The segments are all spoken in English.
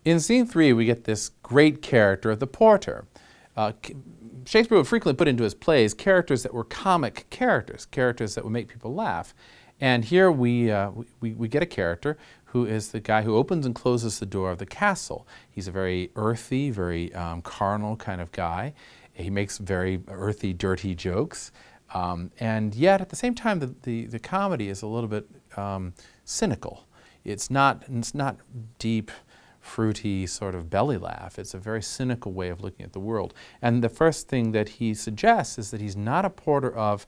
In scene 3, we get this great character of the porter. Shakespeare would frequently put into his plays characters that were comic characters, characters that would make people laugh. And here we get a character who is the guy who opens and closes the door of the castle. He's a very earthy, very carnal kind of guy. He makes very earthy, dirty jokes. And yet, at the same time, the comedy is a little bit cynical. It's not deep, fruity sort of belly laugh. It's a very cynical way of looking at the world. And the first thing that he suggests is that he's not a porter of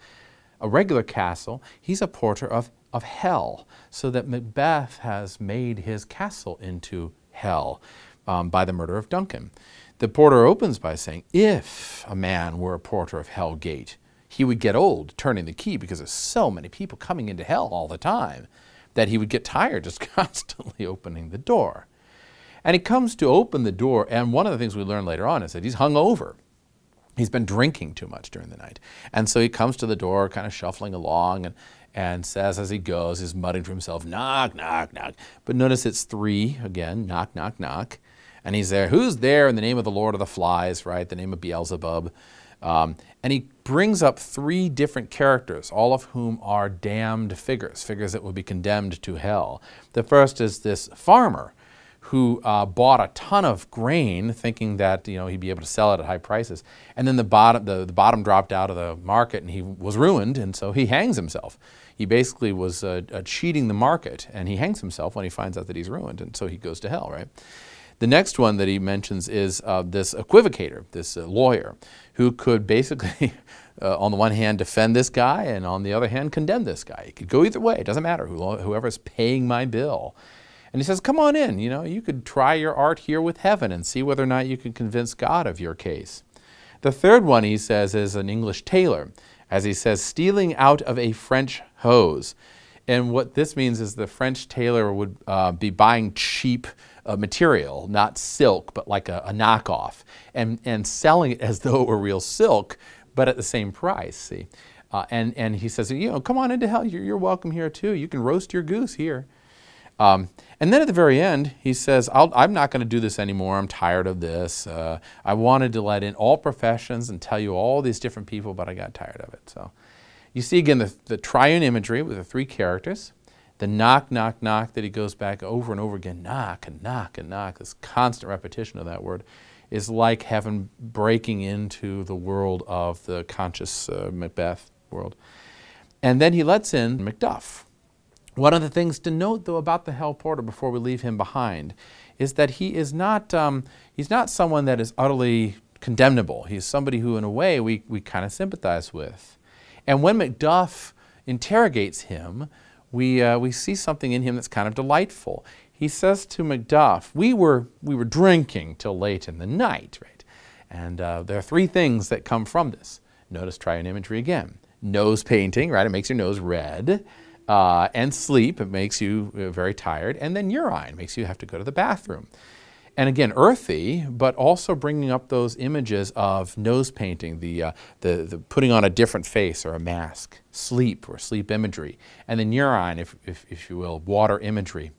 a regular castle, he's a porter of hell, so that Macbeth has made his castle into hell by the murder of Duncan. The porter opens by saying, if a man were a porter of Hellgate, he would get old turning the key because there's so many people coming into hell all the time that he would get tired just constantly opening the door. And he comes to open the door, and one of the things we learn later on is that he's hungover. He's been drinking too much during the night. And so he comes to the door kind of shuffling along and says as he goes, he's muttering to himself, knock, knock, knock. But notice it's 3 again, knock, knock, knock. And he's there, who's there in the name of the Lord of the Flies, right, the name of Beelzebub. And he brings up 3 different characters, all of whom are damned figures, figures that will be condemned to hell. The first is this farmer who bought a ton of grain thinking that he'd be able to sell it at high prices. And then the bottom dropped out of the market and he was ruined, and so he hangs himself. He basically was cheating the market, and he hangs himself when he finds out that he's ruined, and so he goes to hell, right? The next one that he mentions is this equivocator, this lawyer, who could basically, on the one hand, defend this guy, and on the other hand, condemn this guy. He could go either way. It doesn't matter, whoever's paying my bill. And he says, come on in, you could try your art here with heaven and see whether or not you can convince God of your case. The third one, he says, is an English tailor, as he says, stealing out of a French hose. And what this means is the French tailor would be buying cheap material, not silk, but like a knockoff, and selling it as though it were real silk, but at the same price, see. And he says, come on into hell, you're welcome here too. You can roast your goose here. And then at the very end, he says, I'm not going to do this anymore. I'm tired of this. I wanted to let in all professions and tell you all these different people, but I got tired of it. So you see again the triune imagery with the 3 characters, the knock, knock, knock that he goes back over and over again, knock and knock and knock, this constant repetition of that word is like heaven breaking into the world of the conscious Macbeth world. And then he lets in Macduff. One of the things to note, though, about the Hell Porter before we leave him behind is that he is not, he's not someone that is utterly condemnable. He's somebody who, in a way, we kind of sympathize with. And when Macduff interrogates him, we see something in him that's kind of delightful. He says to Macduff, we were drinking till late in the night, right? And there are 3 things that come from this. Notice triune imagery again. Nose painting, right? It makes your nose red. And sleep, it makes you very tired, and then urine makes you have to go to the bathroom. And again, earthy, but also bringing up those images of nose painting, the putting on a different face or a mask, sleep or sleep imagery, and then urine, if you will, water imagery.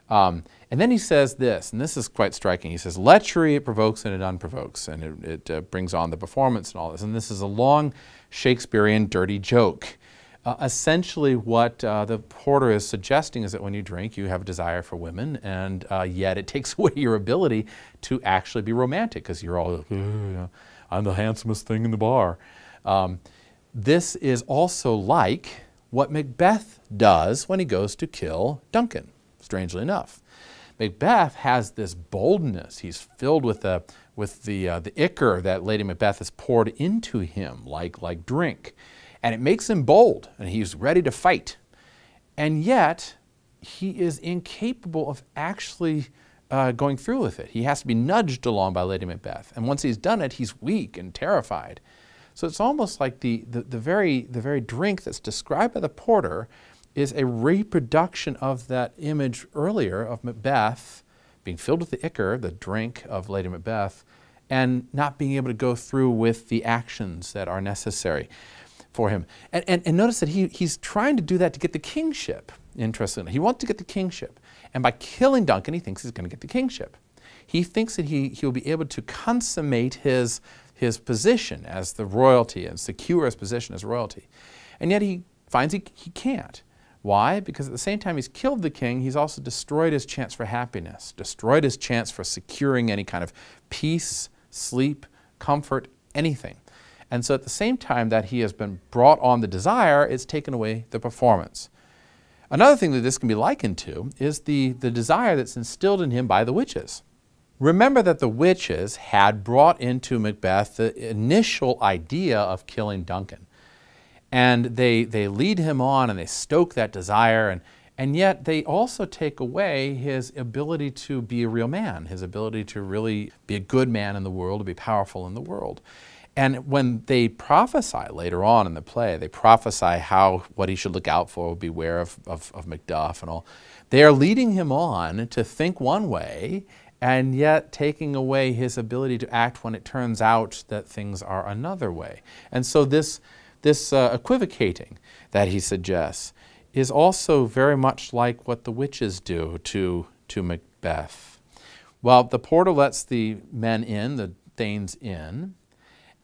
And then he says this, and this is quite striking. He says, lechery, it provokes and it unprovokes, and it brings on the performance and all this. And this is a long Shakespearean dirty joke. Essentially what the porter is suggesting is that when you drink, you have a desire for women, and yet it takes away your ability to actually be romantic because you're all, I'm the handsomest thing in the bar. This is also like what Macbeth does when he goes to kill Duncan, strangely enough. Macbeth has this boldness. He's filled with the ichor that Lady Macbeth has poured into him like drink. And it makes him bold, and he's ready to fight. And yet, he is incapable of actually going through with it. He has to be nudged along by Lady Macbeth. And once he's done it, he's weak and terrified. So it's almost like the very drink that's described by the porter is a reproduction of that image earlier of Macbeth being filled with the ichor, the drink of Lady Macbeth, and not being able to go through with the actions that are necessary for him. And notice that he's trying to do that to get the kingship, interestingly. He wants to get the kingship. And by killing Duncan, he thinks he's going to get the kingship. He thinks that he'll be able to consummate his position as the royalty and secure his position as royalty. And yet he finds he can't. Why? Because at the same time he's killed the king, he's also destroyed his chance for happiness, destroyed his chance for securing any kind of peace, sleep, comfort, anything. And so at the same time that he has been brought on the desire, it's taken away the performance. Another thing that this can be likened to is the desire that's instilled in him by the witches. Remember that the witches had brought into Macbeth the initial idea of killing Duncan. And they lead him on and they stoke that desire, and yet they also take away his ability to be a real man, his ability to really be a good man in the world, to be powerful in the world. And when they prophesy later on in the play, they prophesy what he should look out for, beware of Macduff and all. They are leading him on to think one way, and yet taking away his ability to act when it turns out that things are another way. And so this equivocating that he suggests is also very much like what the witches do to Macbeth. Well, the porter lets the men in, the thanes in,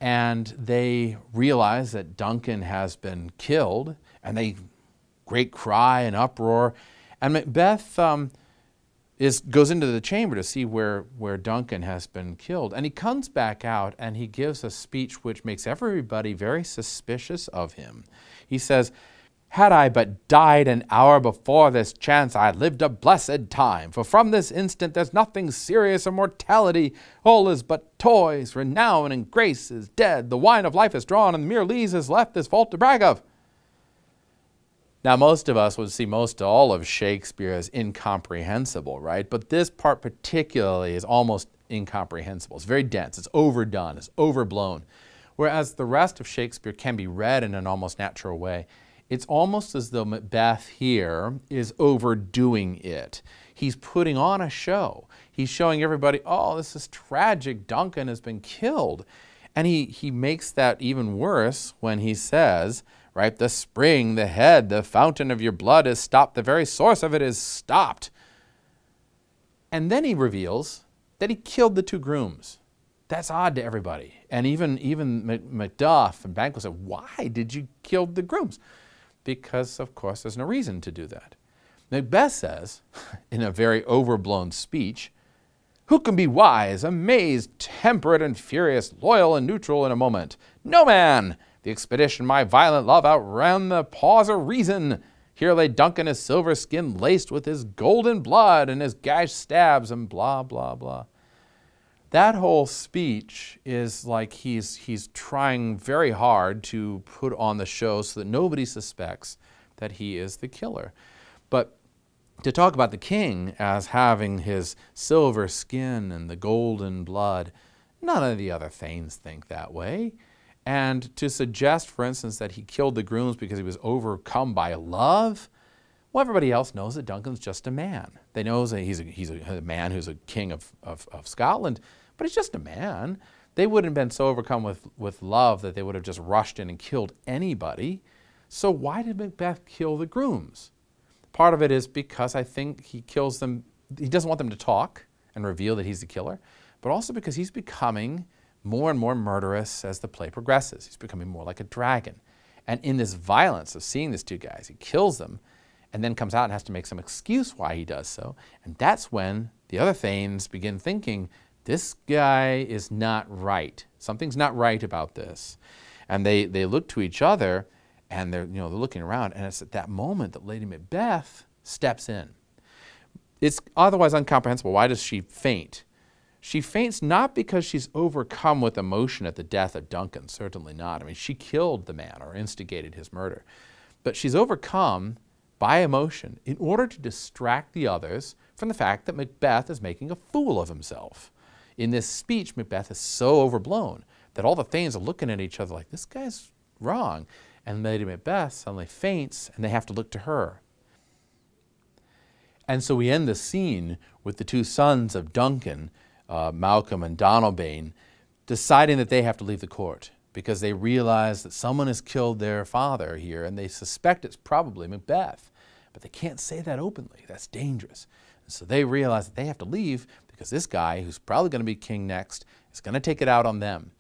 and they realize that Duncan has been killed, and they great cry and uproar, and Macbeth goes into the chamber to see where Duncan has been killed, and he comes back out and he gives a speech which makes everybody very suspicious of him. He says, "Had I but died an hour before this chance, I lived a blessed time. For from this instant there's nothing serious of mortality. All is but toys. Renown and grace is dead. The wine of life is drawn, and mere lees is left this vault to brag of." Now, most of us would see most all of Shakespeare as incomprehensible, right? But this part particularly is almost incomprehensible. It's very dense. It's overdone. It's overblown. Whereas the rest of Shakespeare can be read in an almost natural way. It's almost as though Macbeth here is overdoing it. He's putting on a show. He's showing everybody, oh, this is tragic. Duncan has been killed. And he makes that even worse when he says, right, the spring, the head, the fountain of your blood is stopped. The very source of it is stopped. And then he reveals that he killed the two grooms. That's odd to everybody. And even Macduff and Banquo said, why did you kill the grooms? Because, of course, there's no reason to do that. Macbeth says, in a very overblown speech, "Who can be wise, amazed, temperate and furious, loyal and neutral in a moment? No man! The expedition my violent love outran the pause of reason. Here lay Duncan, his silver skin laced with his golden blood, and his gashed stabs," and blah, blah, blah. That whole speech is like he's trying very hard to put on the show so that nobody suspects that he is the killer. But to talk about the king as having his silver skin and the golden blood, none of the other thanes think that way. And to suggest, for instance, that he killed the grooms because he was overcome by love, well, everybody else knows that Duncan's just a man. They know that he's a man who's a king of Scotland, but he's just a man. They wouldn't have been so overcome with love that they would have just rushed in and killed anybody. So why did Macbeth kill the grooms? Part of it is because I think he kills them, he doesn't want them to talk and reveal that he's the killer, but also because he's becoming more and more murderous as the play progresses. He's becoming more like a dragon. And in this violence of seeing these two guys, he kills them and then comes out and has to make some excuse why he does so. And that's when the other thanes begin thinking, this guy is not right. Something's not right about this. And they look to each other and they're looking around, and it's at that moment that Lady Macbeth steps in. It's otherwise incomprehensible. Why does she faint? She faints not because she's overcome with emotion at the death of Duncan, certainly not. I mean, she killed the man or instigated his murder. But she's overcome by emotion in order to distract the others from the fact that Macbeth is making a fool of himself. In this speech, Macbeth is so overblown that all the thanes are looking at each other like, this guy's wrong. And Lady Macbeth suddenly faints, and they have to look to her. And so we end the scene with the two sons of Duncan, Malcolm and Donalbain, deciding that they have to leave the court because they realize that someone has killed their father here, and they suspect it's probably Macbeth. But they can't say that openly. That's dangerous. And so they realize that they have to leave because because this guy, who's probably going to be king next, is going to take it out on them.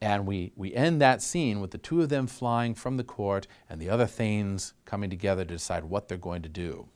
And we end that scene with the two of them flying from the court and the other thanes coming together to decide what they're going to do.